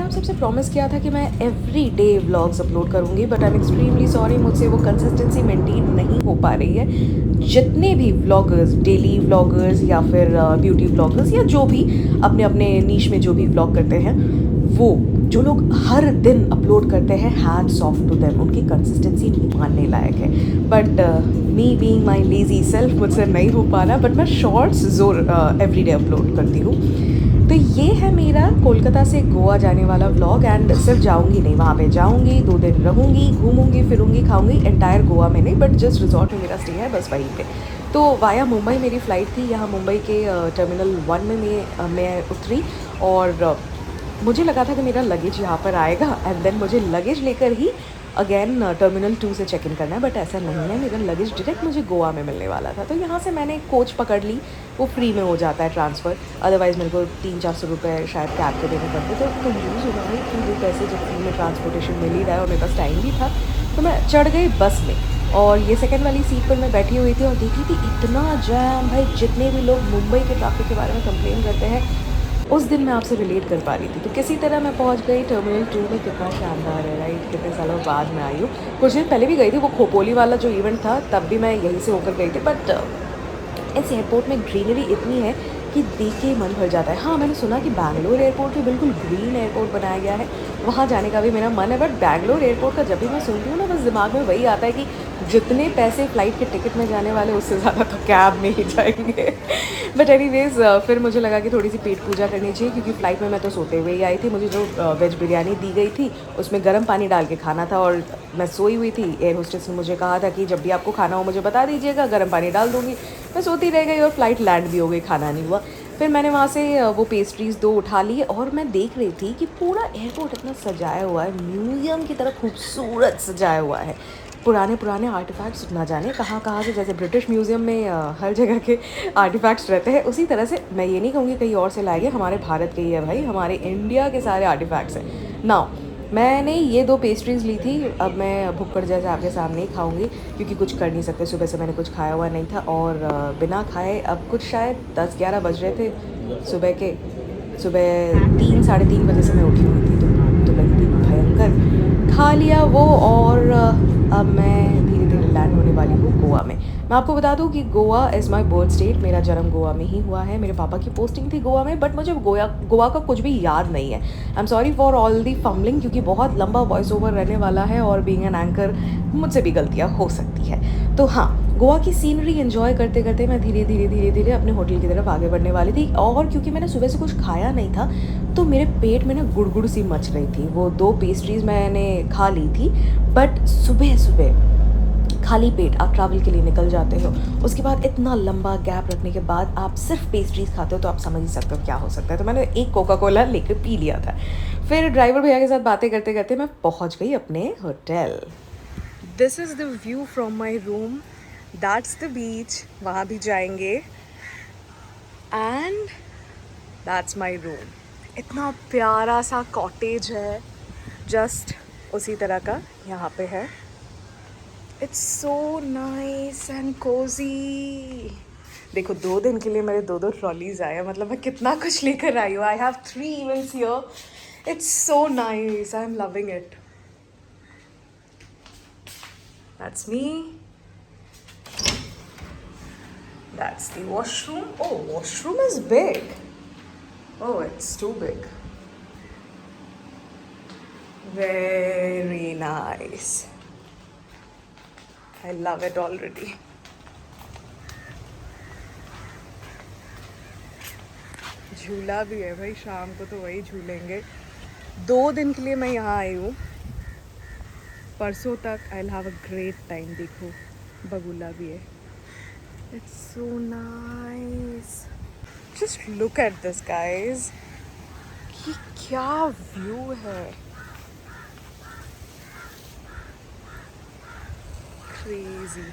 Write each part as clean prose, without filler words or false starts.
आप सबसे प्रॉमिस किया था कि मैं एवरी डे व्लॉग्स अपलोड करूँगी, but I am extremely sorry, मुझसे वो कंसिस्टेंसी मेंटेन नहीं हो पा रही है। जितने भी व्लॉगर्स, डेली व्लॉगर्स या फिर ब्यूटी व्लॉगर्स या जो भी अपने अपने नीश में जो भी व्लॉग करते हैं, वो जो लोग हर दिन अपलोड करते हैं, हैट्स ऑफ टू देम, उनकी कंसिस्टेंसी मानने लायक है। But me being my lazy self, मुझसे नहीं हो पा रहा, बट मैं शॉर्ट्स ज़रूर एवरी डे अपलोड करती हूँ। तो ये है मेरा कोलकाता से गोवा जाने वाला व्लॉग। एंड सिर्फ जाऊंगी नहीं, वहाँ पे जाऊंगी, 2 दिन रहूंगी, घूमूंगी फिरूंगी, खाऊंगी, एंटायर गोवा में नहीं, बट जस्ट रिजॉर्ट में मेरा स्टे है, बस वहीं पे। तो वाया मुंबई मेरी फ़्लाइट थी, यहाँ मुंबई के टर्मिनल 1 में मैं उतरी। और मुझे लगा था कि मेरा लगेज यहाँ पर आएगा एंड देन मुझे लगेज लेकर ही अगेन टर्मिनल 2 से चेक इन करना है, बट ऐसा नहीं है। मेरा लगेज डायरेक्ट मुझे गोवा में मिलने वाला था, तो यहाँ से मैंने कोच पकड़ ली, वो फ्री में हो जाता है ट्रांसफ़र। अदरवाइज़ मेरे को 300-400 रुपये शायद कैब के देने पड़ते, तो कंफ्यूज हो गई कि वो पैसे जब फ्री में ट्रांसपोर्टेशन मिल ही रहा है और मेरे पास टाइम भी था, तो मैं चढ़ गई बस में। और ये सेकंड वाली सीट पर मैं बैठी हुई थी और देखी थी इतना जैम भाई। जितने भी लोग मुंबई के ट्रैफिक के बारे में कंप्लेन करते हैं, उस दिन मैं आपसे रिलेट कर पा रही थी। तो किसी तरह मैं पहुंच गई टर्मिनल 2 में। कितना शानदार है राइट, कितने सालों बाद में आई हूँ। कुछ दिन पहले भी गई थी, वो खोपोली वाला जो इवेंट था तब भी मैं यहीं से होकर गई थी। बट इस एयरपोर्ट में ग्रीनरी इतनी है कि देख के ही मन भर जाता है। हाँ, मैंने सुना कि बैंगलोर एयरपोर्ट भी बिल्कुल ग्रीन एयरपोर्ट बनाया गया है, वहाँ जाने का भी मेरा मन है। बट बैंगलोर एयरपोर्ट का जब भी मैं सुनती हूँ ना, बस दिमाग में वही आता है कि जितने पैसे फ़्लाइट के टिकट में जाने वाले, उससे ज़्यादा तो कैब में ही जाएंगे। बट एनीवेज़ फिर मुझे लगा कि थोड़ी सी पेट पूजा करनी चाहिए, क्योंकि फ़्लाइट में मैं तो सोते हुए ही आई थी। मुझे जो वेज बिरयानी दी गई थी उसमें गर्म पानी डाल के खाना था, और मैं सोई हुई थी। एयर होस्टेस ने मुझे कहा था कि जब भी आपको खाना हो मुझे बता दीजिएगा, गर्म पानी डाल दूँगी। मैं सोती रह गई और फ़्लाइट लैंड भी हो गई, खाना नहीं हुआ। फिर मैंने वहाँ से वो पेस्ट्रीज़ 2 उठा ली, और मैं देख रही थी कि पूरा एयरपोर्ट इतना सजाया हुआ है, म्यूज़ियम की तरह खूबसूरत सजाया हुआ है। पुराने आर्टिफैक्ट्स ना जाने कहाँ कहाँ से, जैसे ब्रिटिश म्यूज़ियम में हर जगह के आर्टिफैक्ट्स रहते हैं, उसी तरह से मैं ये नहीं कहूँगी कहीं और से लाए गए, हमारे भारत के ही है भाई, हमारे इंडिया के सारे आर्टिफैक्ट्स हैं ना। मैंने ये 2 पेस्ट्रीज़ ली थी। अब मैं भुक्कड़ जैसे आपके सामने ही खाऊंगी, क्योंकि कुछ कर नहीं सकते, सुबह से मैंने कुछ खाया हुआ नहीं था। और बिना खाए अब कुछ शायद 10-11 बज रहे थे सुबह 3-3:30 बजे से मैं उठी हुई थी, तो लगी थी भयंकर। खा लिया वो, और अब मैं धीरे धीरे लैंड होने वाली हूँ गोवा में। मैं आपको बता दूँ कि Goa is my birth state, मेरा जन्म गोवा में ही हुआ है। मेरे पापा की पोस्टिंग थी गोवा में, बट मुझे गोवा का कुछ भी याद नहीं है। I am sorry for all the fumbling, क्योंकि बहुत लंबा वॉइस ओवर रहने वाला है, और बीइंग एन एंकर मुझसे भी गलतियाँ हो सकती है। तो हाँ, गोवा की सीनरी एंजॉय करते करते मैं धीरे धीरे अपने होटल की तरफ आगे बढ़ने वाली थी। और क्योंकि मैंने सुबह से कुछ खाया नहीं था, तो मेरे पेट में ना गुड़गुड़ सी मच रही थी। वो 2 पेस्ट्रीज़ मैंने खा ली थी, बट सुबह सुबह खाली पेट आप ट्रैवल के लिए निकल जाते हो, उसके बाद इतना लंबा गैप रखने के बाद आप सिर्फ पेस्ट्रीज खाते हो, तो आप समझ ही सकते हो क्या हो सकता है। तो मैंने एक कोका कोला लेकर पी लिया था। फिर ड्राइवर भैया के साथ बातें करते करते मैं पहुंच गई अपने hotel. This is the view from my room, that's the beach, वहाँ भी जाएंगे, एंड दैट्स माई रूम। इतना प्यारा सा कॉटेज है, जस्ट उसी तरह का यहाँ पे है। It's so nice and cosy. देखो, 2 दिन के लिए मेरे 2 ट्रॉलीज आए हैं, मतलब मैं कितना कुछ लेकर आई हूँ। I have 3 events here. It's so nice, I am loving it. That's me, that's the washroom. Oh, washroom is big. Oh, it's too big. Very nice, I love it already. झूला भी है भाई, शाम को तो वही झूलेंगे। 2 दिन के लिए मैं यहाँ आई हूँ, परसों तक I will have a great time. देखो, बगुला भी है। It's so nice, just look at this guys, कि क्या व्यू है, क्रेजी।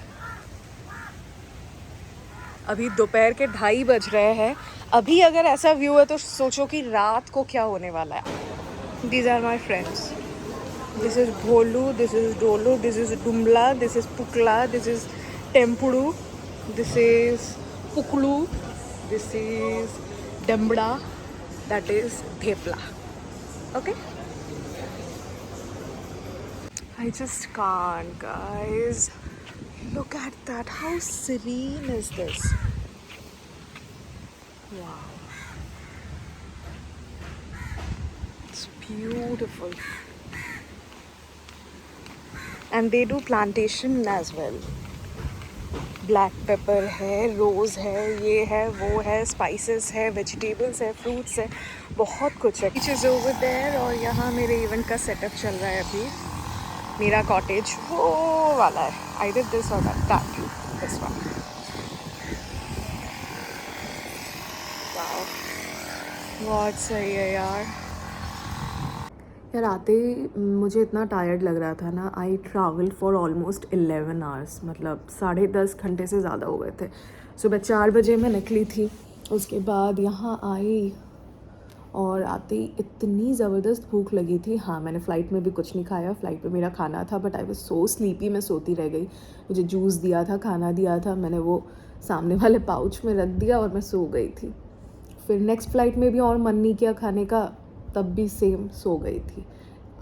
अभी दोपहर के 2:30 बज रहे हैं। अभी अगर ऐसा व्यू है तो सोचो कि रात को क्या होने वाला है। These are my friends, this is Bholu, this is Dolu, this is Dumla, this is Pukla, this is Tempudu, this is Puklu, this is Dambda, that is Dhepla. Okay? I just can't, guys. Look at that. How serene is this? Wow. It's beautiful. And they do plantation as well. Black pepper है, रोज़ है, ये है, वो है, spices है, vegetables है, fruits है, बहुत कुछ है। बीच इज़ ओवर देयर और यहाँ मेरे इवेंट का सेटअप चल रहा है अभी। मेरा कॉटेज वो वाला है, आइदर दिस और दैट दिस वन। वाओ, बहुत सही है यार। यार आते ही मुझे इतना टायर्ड लग रहा था ना। I travel for almost 11 hours, मतलब 10.5 घंटे से ज़्यादा हो गए थे। सुबह 4 बजे मैं निकली थी, उसके बाद यहाँ आई और आते ही इतनी ज़बरदस्त भूख लगी थी। हाँ, मैंने फ़्लाइट में भी कुछ नहीं खाया, फ़्लाइट पे मेरा खाना था, but I was so sleepy, मैं सोती रह गई। मुझे जूस दिया था, खाना दिया था, मैंने वो सामने वाले पाउच में रख दिया और मैं सो गई थी। फिर नेक्स्ट फ़्लाइट में भी और मन नहीं किया खाने का, तब भी सेम सो गई थी।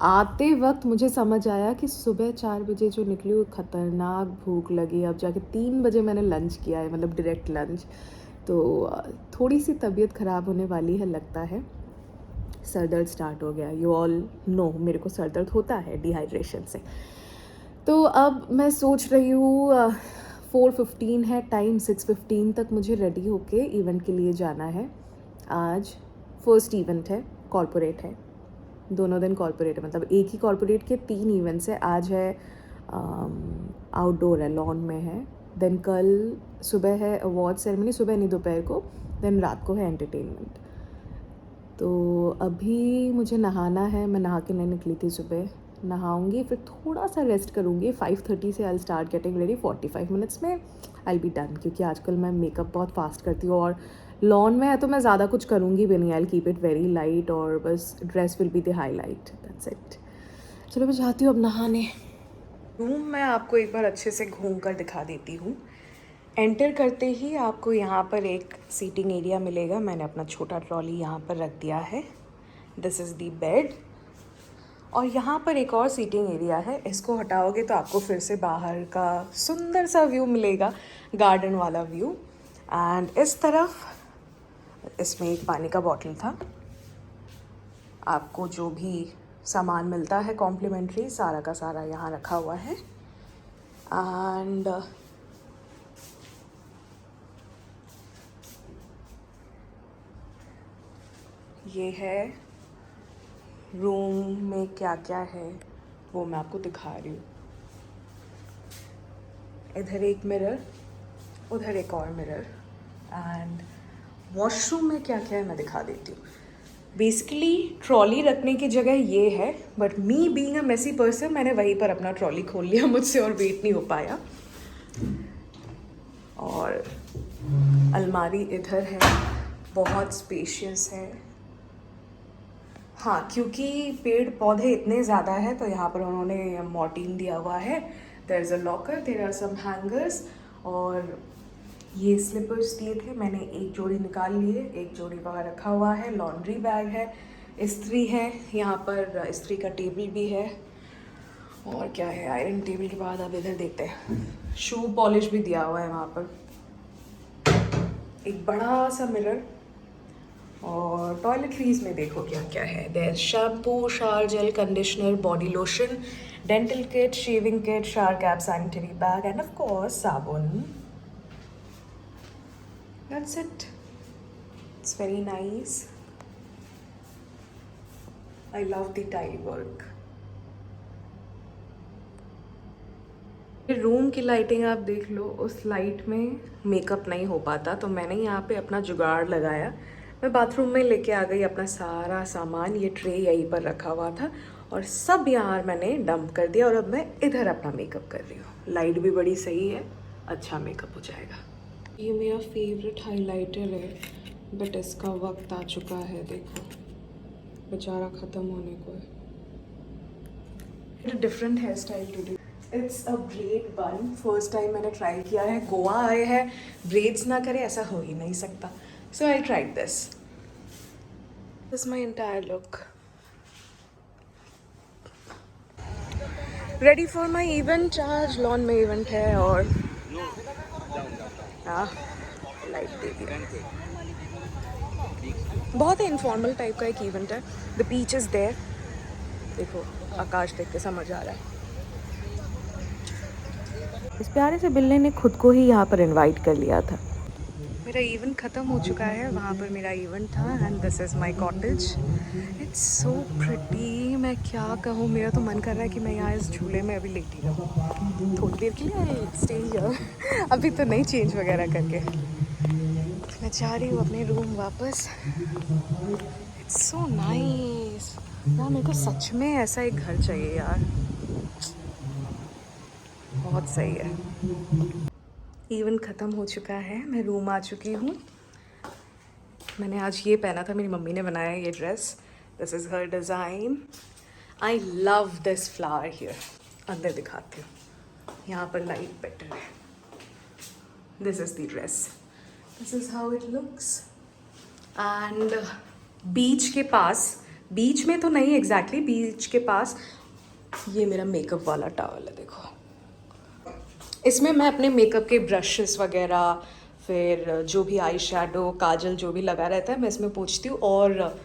आते वक्त मुझे समझ आया कि सुबह 4 बजे जो निकली वो ख़तरनाक भूख लगी। अब जाके 3 बजे मैंने लंच किया है, मतलब डायरेक्ट लंच। तो थोड़ी सी तबीयत ख़राब होने वाली है लगता है। सर दर्द स्टार्ट हो गया। यू ऑल नो मेरे को सर दर्द होता है डिहाइड्रेशन से। तो अब मैं सोच रही हूँ 4:15 है टाइम, 6:15 तक मुझे रेडी होके इवेंट के लिए जाना है। आज फर्स्ट इवेंट है, कॉर्पोरेट है, दोनों दिन कॉर्पोरेट है, मतलब एक ही कॉर्पोरेट के 3 इवेंट्स है। आज है आउटडोर है, लॉन में है। देन कल सुबह है अवार्ड सेरेमनी, सुबह नहीं दोपहर को। देन रात को है एंटरटेनमेंट। तो अभी मुझे नहाना है, मैं नहा के नहीं निकली थी सुबह। नहाऊंगी, फिर थोड़ा सा रेस्ट करूँगी। 5:30 से I start getting ready, 45 minutes में आई बी डन। क्योंकि आजकल मैं मेकअप बहुत फास्ट करती हूँ और लॉन में है तो मैं ज़्यादा कुछ करूँगी भी नहीं। I keep it very light और बस dress will be the highlight, that's it. चलो मैं जाती हूँ अब नहाने। रूम मैं आपको एक बार अच्छे से घूम कर दिखा देती हूँ। एंटर करते ही आपको यहाँ पर एक सीटिंग एरिया मिलेगा। मैंने अपना छोटा ट्रॉली यहाँ पर रख दिया है। This is the bed. और यहाँ पर एक और सीटिंग एरिया है, इसको हटाओगे तो आपको फिर से बाहर का सुंदर सा व्यू मिलेगा, गार्डन वाला व्यू। एंड इस तरफ इसमें एक पानी का बॉटल था। आपको जो भी सामान मिलता है कॉम्प्लीमेंट्री, सारा का सारा यहाँ रखा हुआ है। एंड ये है रूम में क्या क्या है वो मैं आपको दिखा रही हूँ। इधर एक मिरर, उधर एक और मिरर। एंड वॉशरूम में क्या क्या है मैं दिखा देती हूँ। बेसिकली ट्रॉली रखने की जगह ये है, but me being a messy person मैंने वहीं पर अपना ट्रॉली खोल लिया मुझसे और वेट नहीं हो पाया। और अलमारी इधर है, बहुत स्पेशियस है। हाँ, क्योंकि पेड़ पौधे इतने ज़्यादा है तो यहाँ पर उन्होंने मॉर्टीन दिया हुआ है। There is a locker, there are some hangers. और ये स्लीपर्स दिए थे, मैंने एक जोड़ी निकाल लिए, एक जोड़ी वहाँ रखा हुआ है। लॉन्ड्री बैग है, इस्त्री है, यहाँ पर इस्त्री का टेबल भी है। और क्या है, आयरन टेबल के बाद अब इधर देखते हैं, शू पॉलिश भी दिया हुआ है वहाँ पर। एक बड़ा सा मिरर। और टॉयलेटरीज में देखो क्या क्या है। There shampoo, shower gel, conditioner, body lotion, dental kit, shaving kit, shower cap, sanitary bag and of course साबुन। That's it. It's very nice. I love the tile work. Room की lighting आप देख लो, उस लाइट में makeup नहीं हो पाता, तो मैंने यहाँ पे अपना जुगाड़ लगाया। मैं बाथरूम में लेके आ गई अपना सारा सामान। ये ट्रे यहीं पर रखा हुआ था और सब यहाँ मैंने डंप कर दिया और अब मैं इधर अपना मेकअप कर रही हूँ। लाइट भी बड़ी सही है, अच्छा मेकअप हो जाएगा। ये मेरा फेवरेट हाइलाइटर है, बट इसका वक्त आ चुका है। देखो बेचारा ख़त्म होने को है। Different hair style to do. It's a braid bun. First time मैंने ट्राई किया है। गोवा आए हैं, ब्रेड्स ना करे ऐसा हो ही नहीं सकता। So I tried this. This my entire look. Ready for my event. आज लॉन में इवेंट है और लाइट दे दिया। बहुत ही इनफॉर्मल टाइप का एक इवेंट है। The beach is there. देखो आकाश देख के समझ आ रहा है। इस प्यारे से बिल्ली ने खुद को ही यहाँ पर इनवाइट कर लिया था। मेरा इवेंट ख़त्म हो चुका है। वहाँ पर मेरा इवेंट था and this is my cottage. It's so pretty. मैं क्या कहूँ, मेरा तो मन कर रहा है कि मैं यहाँ इस झूले में अभी लेटी रहूँ थोड़ी देर के लिए। Stay here. अभी तो नहीं चेंज वगैरह करके मैं जा रही हूँ अपने रूम वापस। इट्स सो नाइस यार। मेरे को सच में ऐसा एक घर चाहिए यार। बहुत सही है। इवेंट ख़त्म हो चुका है। मैं रूम आ चुकी हूँ। मैंने आज ये पहना था, मेरी मम्मी ने बनाया ये dress. This is her design. I love this flower here. अंदर दिखाती हूँ, यहाँ पर लाइट बेटर है। This is the dress. This is how it looks. And beach के पास, बीच में तो नहीं एग्जैक्टली, बीच के पास ये मेरा मेकअप वाला टॉवल है। देखो इसमें मैं अपने मेकअप के ब्रशेस वगैरह, फिर जो भी आई शेडो, काजल जो भी लगा रहता है मैं इसमें पोंछती हूँ। और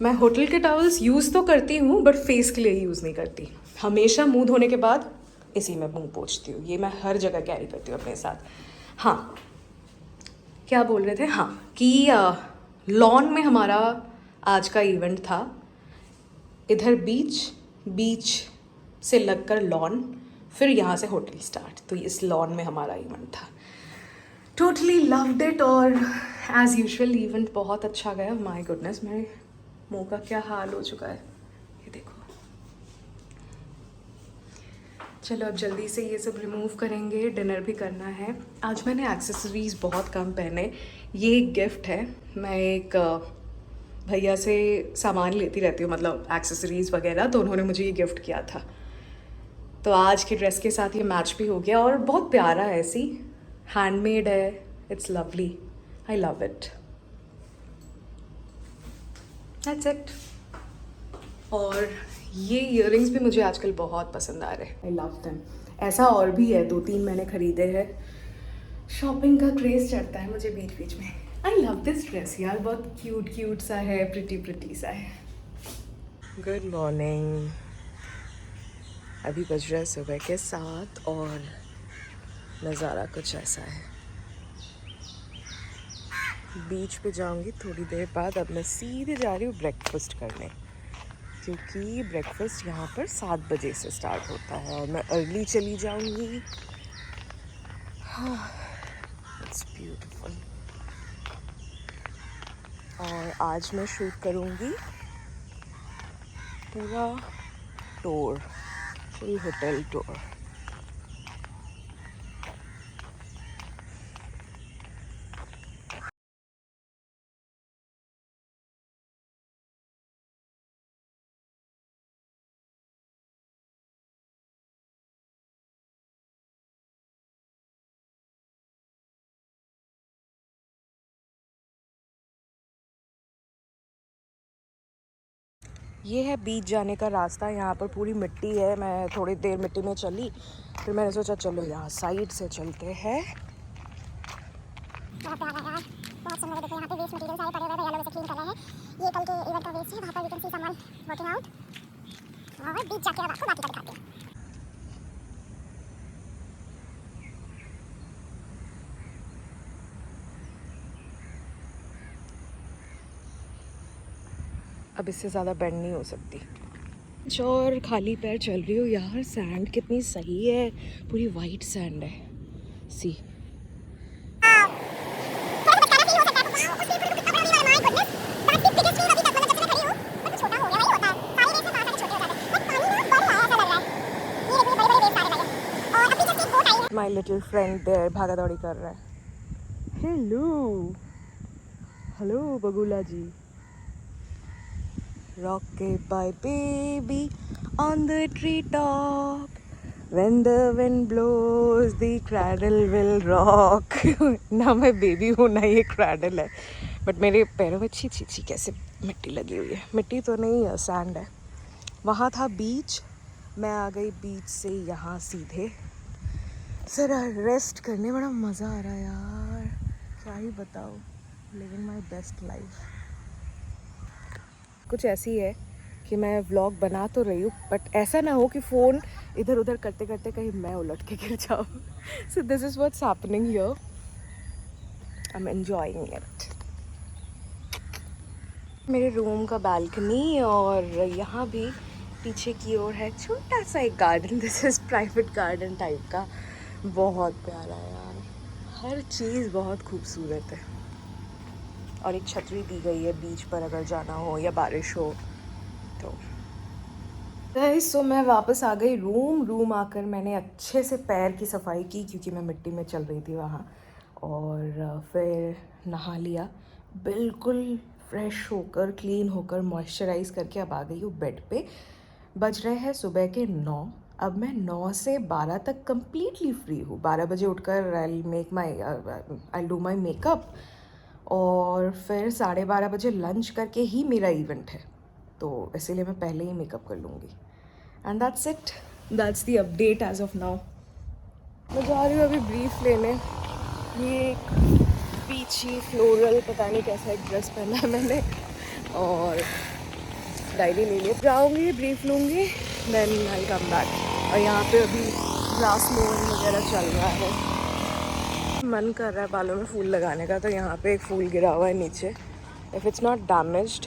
मैं होटल के टॉवल्स यूज़ तो करती हूँ बट फेस के लिए यूज़ नहीं करती। हमेशा मुंह धोने के बाद इसी में मुंह पोंछती हूँ। ये मैं हर जगह कैरी करती हूँ अपने साथ। हाँ, क्या बोल रहे थे, हाँ कि लॉन में हमारा आज का इवेंट था। इधर बीच, बीच से लगकर लॉन, फिर यहाँ से होटल स्टार्ट। तो इस लॉन में हमारा इवेंट था। Totally loved it. और एज़ यूजुअल इवेंट बहुत अच्छा गया। माय गुडनेस, मेरे मुंह का क्या हाल हो चुका है ये देखो। चलो अब जल्दी से ये सब रिमूव करेंगे। डिनर भी करना है। आज मैंने एक्सेसरीज़ बहुत कम पहने। ये एक गिफ्ट है। मैं एक भैया से सामान लेती रहती हूँ, मतलब एक्सेसरीज़ वगैरह, तो उन्होंने मुझे ये गिफ्ट किया था। तो आज की ड्रेस के साथ ये मैच भी हो गया और बहुत प्यारा है। ऐसी हैंडमेड है। It's lovely. I love it. That's it. और ये इयररिंग्स भी मुझे आजकल बहुत पसंद आ रहे हैं। I love them. ऐसा और भी है, 2-3 मैंने खरीदे हैं। शॉपिंग का क्रेज़ चढ़ता है मुझे बीच बीच में। आई लव दिस ड्रेस यार, बहुत क्यूट क्यूट सा है, प्रिटी प्रिटी सा है। Good morning. अभी बज रहा है सुबह के 7 और नज़ारा कुछ ऐसा है। बीच पे जाऊंगी थोड़ी देर बाद। अब मैं सीधे जा रही हूँ ब्रेकफास्ट करने, क्योंकि ब्रेकफास्ट यहाँ पर 7 बजे से स्टार्ट होता है और मैं अर्ली चली जाऊंगी। It's beautiful. और आज मैं शूट करूँगी पूरा टूर, फुल होटल टूर। ये है बीच जाने का रास्ता। यहाँ पर पूरी मिट्टी है। मैं थोड़ी देर मिट्टी में चली, फिर मैंने सोचा चलो यहाँ साइड से चलते हैं। बहुत सुंदर है। देखो यहाँ पे वेस्ट मटेरियल सारे पड़े हुए हैं, भैया लोग इसे क्लीन कर रहे हैं। ये कल के इवेंट का वेस्ट है। वहाँ पर we can see someone working out. और बीच जाके अब आपको बाकी का दिखाते हैं। अब इससे ज़्यादा बेंड नहीं हो सकती। और खाली पैर चल रही हूँ यार। सैंड कितनी सही है, पूरी वाइट सैंड है। सी माई लिटिल फ्रेंड देयर भागा दौड़ी कर रहा है। हेलो हेलो बगुला जी। Rocked by baby on the treetop, when the wind blows the cradle will rock। ना मैं बेबी हूँ ना ये क्रैडल है, बट मेरे पैरों में छी छी छी कैसे मिट्टी लगी हुई है। मिट्टी तो नहीं है, सैंड है। वहाँ था बीच मैं आ गई बीच से यहाँ सीधे सर रेस्ट करने। बड़ा मज़ा आ रहा है यार, क्या ही बताओ, लिविंग माई बेस्ट लाइफ। कुछ ऐसी है कि मैं व्लॉग बना तो रही हूँ, बट ऐसा ना हो कि फ़ोन इधर उधर करते करते कहीं मैं उलट के गिर जाऊँ। So this is what's happening here, I am enjoying it. मेरे रूम का बालकनी, और यहाँ भी पीछे की ओर है छोटा सा एक garden. This is private garden type का, बहुत प्यारा है यार, हर चीज़ बहुत खूबसूरत है। और एक छतरी दी गई है बीच पर अगर जाना हो या बारिश हो तो। सो मैं वापस आ गई रूम आकर मैंने अच्छे से पैर की सफाई की क्योंकि मैं मिट्टी में चल रही थी वहाँ, और फिर नहा लिया, बिल्कुल फ्रेश होकर क्लीन होकर मॉइस्चराइज करके अब आ गई हूँ बेड पे। बज रहे हैं सुबह के 9। अब मैं 9 से 12 तक कम्प्लीटली फ्री हूँ। 12 बजे उठकर आई डू माई मेकअप, और फिर 12:30 बजे लंच करके ही मेरा इवेंट है, तो इसीलिए मैं पहले ही मेकअप कर लूँगी। And that's it, that's the update as of now. मैं जा रही हूँ अभी ब्रीफ लेने। ये एक पीछी फ्लोरल पता नहीं कैसा एक ड्रेस पहना है मैंने, और डायरी ले लिया। जाऊँगी, ब्रीफ लूँगी, देन आई कम बैक। और यहाँ पे अभी ग्लास मोन वगैरह चल रहा है। मन कर रहा है बालों में फूल लगाने का, तो यहाँ पे एक फूल गिरा हुआ है नीचे। इफ़ इट्स नॉट डैमेज्ड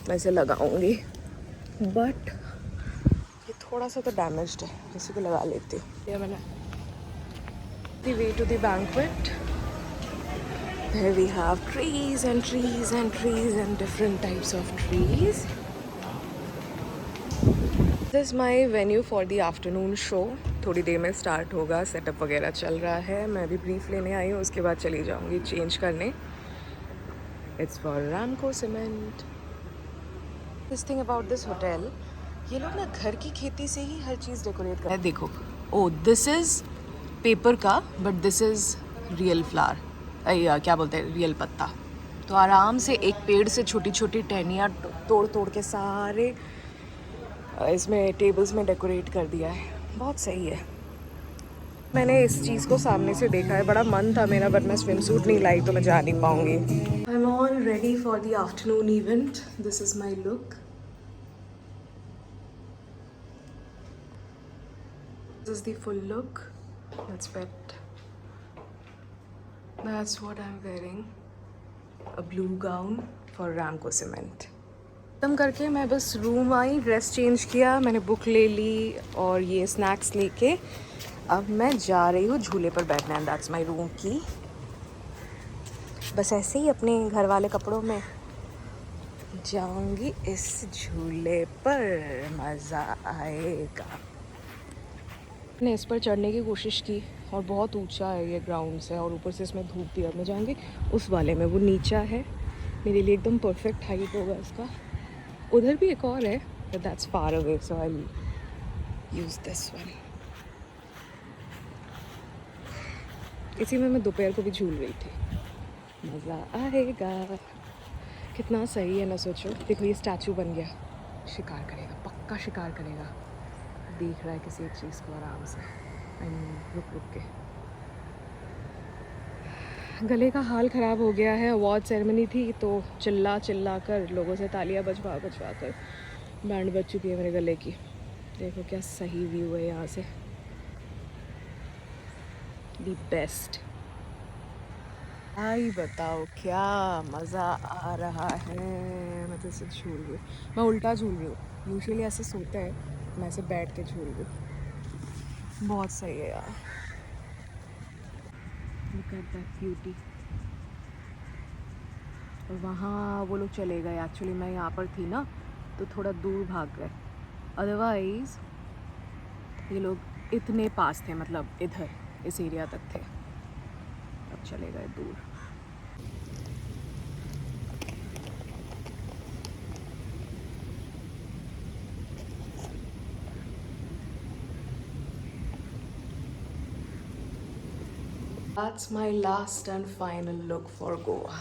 मैं इसे लगाऊंगी, बट ये थोड़ा सा तो डैमेज्ड है, इसी को लगा लेती हूँ। ये मैंने the way to the banquet, there we have trees and trees and trees and different types of trees. This is my venue for the afternoon show. थोड़ी देर में स्टार्ट होगा, सेटअप वगैरह चल रहा है। मैं अभी ब्रीफ लेने आई हूँ, उसके बाद चली जाऊँगी चेंज करने। It's for Ramco cement. This thing about this hotel, ये लोग ना घर की खेती से ही हर चीज़ डेकोरेट करते हैं। देखो, ओ दिस इज़ पेपर का, but this is real flower, क्या बोलते हैं, रियल पत्ता। तो आराम से एक पेड़ से छोटी छोटी टहनियाँ तोड़ तोड़ के सारे इसमें टेबल्स में डेकोरेट कर दिया है। बहुत सही है। मैंने इस चीज़ को सामने से देखा है, बड़ा मन था मेरा, बट मैं स्विम सूट नहीं लाई तो मैं जा नहीं पाऊँगी। I am all ready for the afternoon event. This is my look, this is the full look. That's it. That's what I'm wearing. A blue gown for Ramco Cement. खत्म करके मैं बस रूम आई, ड्रेस चेंज किया, मैंने book ले ली और ये snacks लेके अब मैं जा रही हूँ झूले पर बैठना। एंड दैट्स माई रूम की। बस ऐसे ही अपने घर वाले कपड़ों में जाऊंगी इस झूले पर, मज़ा आएगा। मैंने इस पर चढ़ने की कोशिश की और बहुत ऊंचा है ये ग्राउंड से, और ऊपर से इसमें धूप भी। अब मैं जाऊँगी उस वाले में, वो नीचा है, मेरे लिए एकदम परफेक्ट हाइट होगा इसका। उधर भी एक और है, but that's far away, so I use this one. इसी में मैं दोपहर को भी झूल रही थी। मज़ा आएगा, कितना सही है ना। सोचो, देखो ये स्टैचू बन गया, शिकार करेगा, पक्का शिकार करेगा। देख रहा है किसी एक चीज़ को आराम से, रुक रुक के। गले का हाल ख़राब हो गया है। अवार्ड सेरेमनी थी तो चिल्ला चिल्ला कर लोगों से तालियां बजवा बजवा कर बैंड बज चुकी है मेरे गले की। देखो क्या सही व्यू है यहाँ से, दी बेस्ट। आई बताओ क्या मज़ा आ रहा है। मैं तो इसे झूल रही हूँ, मैं उल्टा झूल रही हूँ। यूजुअली ऐसे सोते हैं, मैं ऐसे बैठ के झूल रही हूँ। बहुत सही है यार। Look at that beauty. और वहाँ वो लोग चले गए, एक्चुअली मैं यहाँ पर थी ना तो थोड़ा दूर भाग गए, अदरवाइज़ ये लोग इतने पास थे, मतलब इधर इस एरिया तक थे, अब चले गए दूर। That's my last and final look for Goa.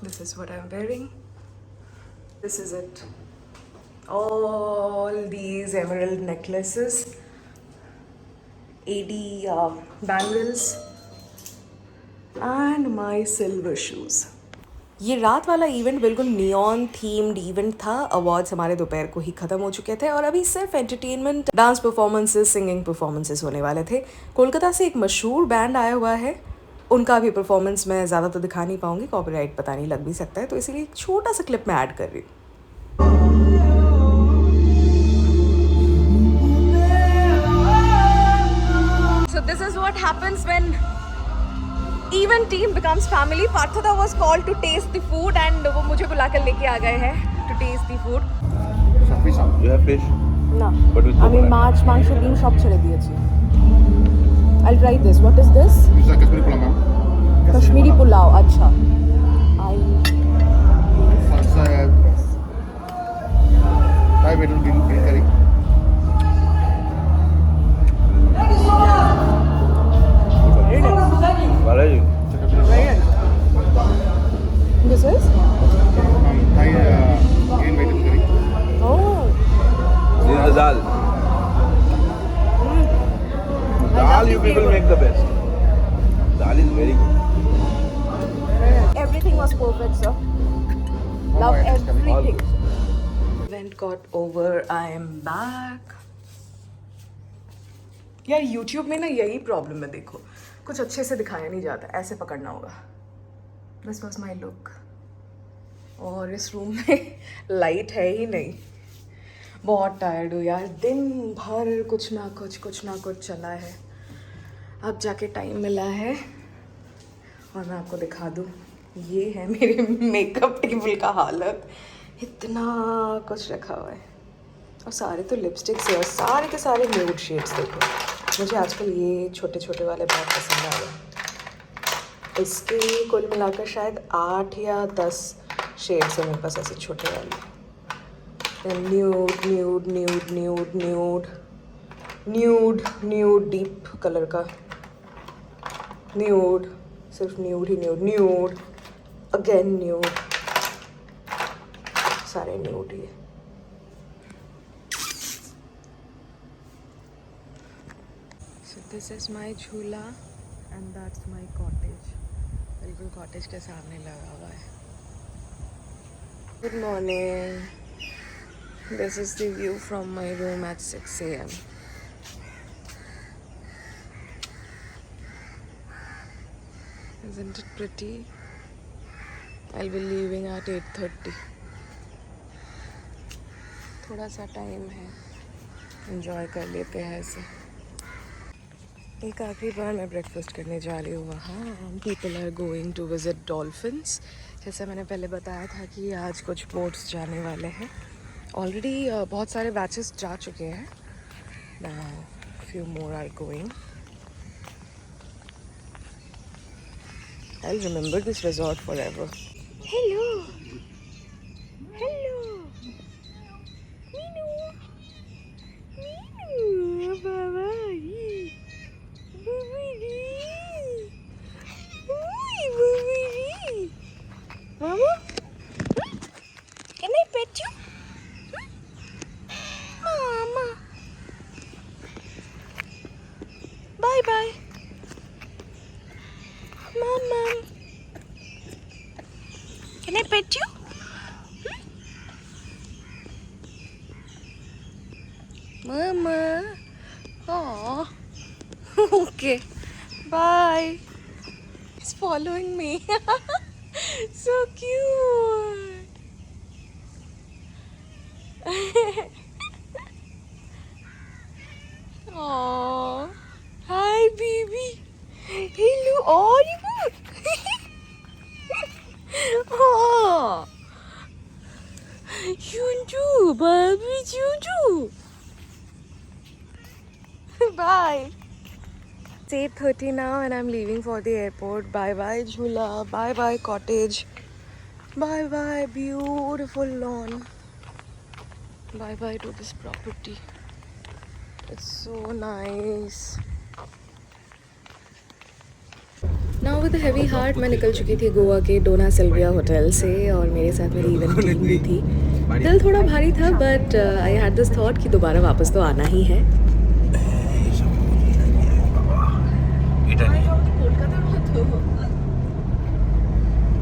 This is what I'm wearing. This is it. All these emerald necklaces, AD bangles, and my silver shoes. ये रात वाला इवेंट बिल्कुल नियॉन थीम्ड इवेंट था. अवार्ड्स हमारे दोपहर को ही ख़त्म हो चुके थे और अभी सिर्फ entertainment, dance performances, singing performances होने वाले थे. कोलकाता से एक मशहूर बैंड आया हुआ है. उनका भी परफॉर्मेंस मैं ज़्यादा तो दिखा नहीं पाऊँगी, कॉपीराइट पता नहीं लग भी सकता है, तो इसीलिए एक छोटा सा क्लिप मैं ऐड कर रही हूँ. So this is what happens when even team becomes family. Parthoda was called to taste the food and वो मुझे बुला कर लेके आ गए हैं to taste the food. You have fish? না, But with আমি coconut. মাছ মাংস ডিম সব ছেড়ে দিয়েছি. I'll try this. What is this? This is a Kashmiri pulao, ma'am. Kashmiri pulao. अच्छा. Salsa, Thai betel green curry. Very nice. This is? Thai green betel curry. Oh. This is dal. Dal you people make the best. Dal is very good. Everything was perfect, sir. Love my, it's coming. everything. Event got over. I am back. यार YouTube में ना यही problem है. देखो कुछ अच्छे से दिखाया नहीं जाता, ऐसे पकड़ना होगा. This was my look. और इस रूम में लाइट है ही नहीं. बहुत टायर्ड हूँ यार. दिन भर कुछ ना कुछ चला है. अब जाके टाइम मिला है और मैं आपको दिखा दूँ. ये है मेरे मेकअप टेबल का हालत. इतना कुछ रखा हुआ है और सारे तो लिपस्टिक्स है और सारे के सारे न्यूड शेड्स. देखो मुझे आजकल ये छोटे छोटे वाले बहुत पसंद आ गए. इसके कुल मिलाकर शायद 8 या 10 शेड्स हैं मेरे पास ऐसे छोटे वाले. Nude nude nude nude nude nude nude deep colour का न्यूड. सिर्फ न्यूड ही न्यूड. Nude again nude. सारे न्यूड ही है. So this is my झूला and that's my cottage. बिल्कुल कॉटेज के सामने लगा हुआ है. Good morning. This is the view from my room at 6 a.m. Isn't it pretty? I'll be leaving at 8:30. थोड़ा सा टाइम है, एंजॉय कर लेते हैं ऐसे. एक आखिरी बार मैं ब्रेकफास्ट करने जा रही हूँ वहाँ. People are going to visit dolphins. जैसा मैंने पहले बताया था कि आज कुछ बोट्स जाने वाले हैं. ऑलरेडी बहुत सारे बैचेस जा चुके हैं. Now few more are going. I'll remember this resort forever. Hello. Hello. Minu. Minu. Baba. Bubiri. Bubiri. Mama? Can I pet you? Mama. Bye bye. Mama. Can I pet you? Mama. Oh. Okay. Bye. He's following me. So cute. Oh. Hi, baby. Hello, Oliver. Oh. Junju, baby Junju. Bye. It's 8:30 now and I'm leaving for the airport. Bye bye Jhula. Bye bye cottage. Bye bye beautiful lawn. Bye bye to this property. It's so nice. Now with heavy heart मैं निकल चुकी थी गोवा के डोना Sylvia hotel से और मेरे साथ मेरी इवेंट टीम भी थी। दिल थोड़ा भारी था but I had this thought कि दोबारा वापस तो आना ही है।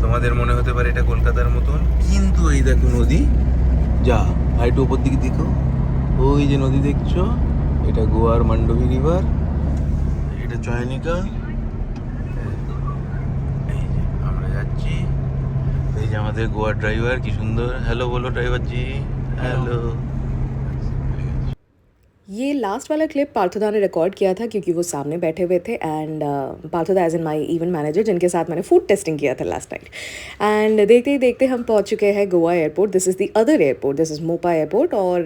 তোমাদের মনে হতে পারে এটা কলকাতার মতন, কিন্তু এই দেখো নদী, যা হাইটু উপর দিকে দেখো, ওই যে নদী দেখছো, এটা গোয়ার মান্ডবী রিভার, এটা চয়নিকা। এই যে আমরা যাচ্ছি, এই যে আমাদের গোয়ার ড্রাইভার, কি সুন্দর হ্যালো বলো ড্রাইভার জি, হ্যালো। ये लास्ट वाला क्लिप पार्थोदा ने रिकॉर्ड किया था क्योंकि वो सामने बैठे हुए थे एंड पार्थोदा as in my event manager जिनके साथ मैंने फूड टेस्टिंग किया था लास्ट नाइट। एंड देखते ही देखते हम पहुंच चुके हैं Goa airport. This is the other airport, this is Mopa airport. और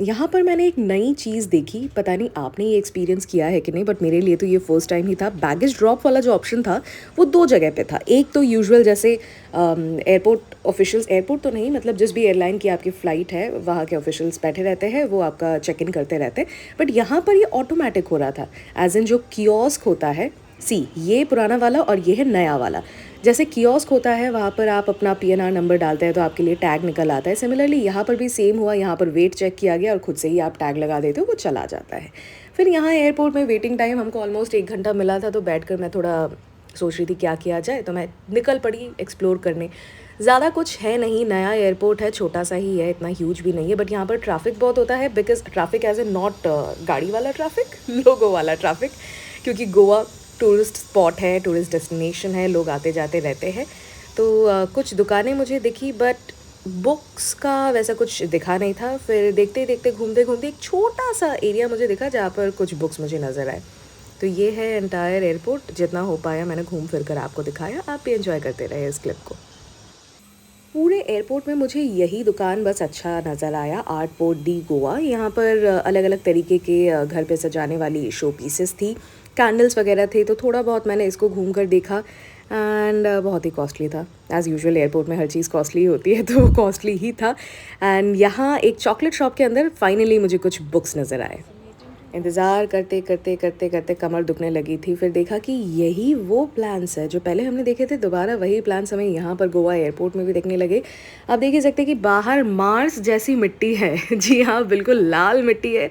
यहाँ पर मैंने एक नई चीज़ देखी, पता नहीं आपने ये एक्सपीरियंस किया है कि नहीं, बट मेरे लिए तो ये फर्स्ट टाइम ही था। बैगेज ड्रॉप वाला जो ऑप्शन था वो 2 जगह पे था। एक तो यूजुअल जैसे एयरपोर्ट ऑफिशियल्स, एयरपोर्ट तो नहीं मतलब जिस भी एयरलाइन की आपकी फ़्लाइट है वहाँ के ऑफिशियल्स बैठे रहते हैं, वो आपका चेक इन करते रहते हैं। बट यहाँ पर ये ऑटोमेटिक हो रहा था, एज इन जो कियोस्क होता है, सी ये पुराना वाला और ये है नया वाला। जैसे कियोस्क होता है वहाँ पर आप अपना PNR नंबर डालते हैं तो आपके लिए टैग निकल आता है। सिमिलरली यहाँ पर भी सेम हुआ, यहाँ पर वेट चेक किया गया और खुद से ही आप टैग लगा देते हो, वो चला जाता है। फिर यहाँ एयरपोर्ट में वेटिंग टाइम हमको ऑलमोस्ट 1 घंटा मिला था, तो बैठकर मैं थोड़ा सोच रही थी क्या किया जाए, तो मैं निकल पड़ी एक्सप्लोर करने। ज़्यादा कुछ है नहीं, नया एयरपोर्ट है, छोटा सा ही है, इतना ह्यूज भी नहीं है, बट यहाँ पर ट्रैफिक बहुत होता है। Because traffic as a not गाड़ी वाला ट्रैफिक, लोगों वाला ट्रैफिक, क्योंकि गोवा टूरिस्ट स्पॉट है, टूरिस्ट डेस्टिनेशन है, लोग आते जाते रहते हैं। तो कुछ दुकानें मुझे दिखी बट बुक्स का वैसा कुछ दिखा नहीं था। फिर देखते देखते घूमते घूमते एक छोटा सा एरिया मुझे दिखा जहाँ पर कुछ बुक्स मुझे नज़र आए। तो ये है एंटायर एयरपोर्ट, जितना हो पाया मैंने घूम फिर कर आपको दिखाया। आप भी एंजॉय करते रहे इस क्लिप को। पूरे एयरपोर्ट में मुझे यही दुकान बस अच्छा नज़र आया, आर्ट पोर्ट डी गोवा। यहाँ पर अलग अलग तरीके के घर पे सजाने वाली शो पीसेस थी, कैंडल्स वगैरह थे, तो थोड़ा बहुत मैंने इसको घूम कर देखा। एंड बहुत ही कॉस्टली था, एज़ यूजुअल एयरपोर्ट में हर चीज़ कॉस्टली होती है, तो वो कॉस्टली ही था। एंड यहाँ एक चॉकलेट शॉप के अंदर फाइनली मुझे कुछ बुक्स नज़र आए। इंतज़ार करते करते करते करते कमर दुखने लगी थी। फिर देखा कि यही वो प्लान्स है जो पहले हमने देखे थे, दोबारा वही प्लान्स हमें यहाँ पर गोवा एयरपोर्ट में भी देखने लगे। आप देख ही सकते कि बाहर मार्स जैसी मिट्टी है। जी हाँ, बिल्कुल लाल मिट्टी है।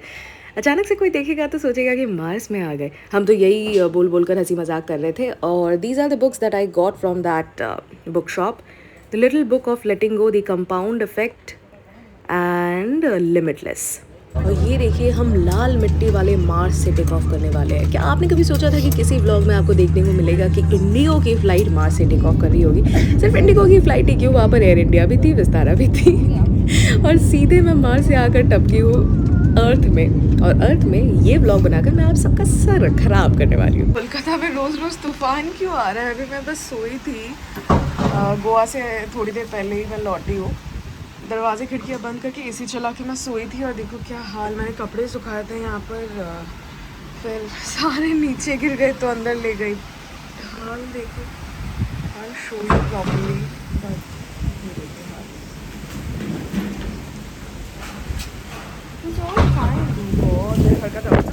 अचानक से कोई देखेगा तो सोचेगा कि मार्स में आ गए। हम तो यही बोल बोल कर हंसी मजाक कर रहे थे। और these are the books that I got from that book shop. The little book of letting go, the compound effect and limitless. और ये देखिए, हम लाल मिट्टी वाले मार्स से टेक ऑफ करने वाले हैं। क्या आपने कभी सोचा था कि किसी व्लॉग में आपको देखने को मिलेगा कि इंडिगो की फ़्लाइट मार्स से टेक ऑफ कर रही होगी? सिर्फ इंडिगो की फ़्लाइट ही क्यों, वहाँ पर एयर इंडिया भी थी, विस्तारा भी थी। और सीधे मैं मार्स से आकर टपकी हूँ अर्थ में। और अर्थ में ये व्लॉग बनाकर मैं आप सबका सर खराब करने वाली हूँ। कोलकाता में रोज़ रोज़ तूफान क्यों आ रहा है? अभी मैं बस सोई थी, गोवा से थोड़ी देर पहले ही मैं लौटी हूँ। दरवाजे खिड़कियाँ बंद करके AC चला के मैं सोई थी और देखो क्या हाल। मैंने कपड़े सुखाए थे यहाँ पर, फिर सारे नीचे गिर गए तो अंदर ले गई। हाल देखो, hall show you properly, but it's all fine. बहुत देर हरकत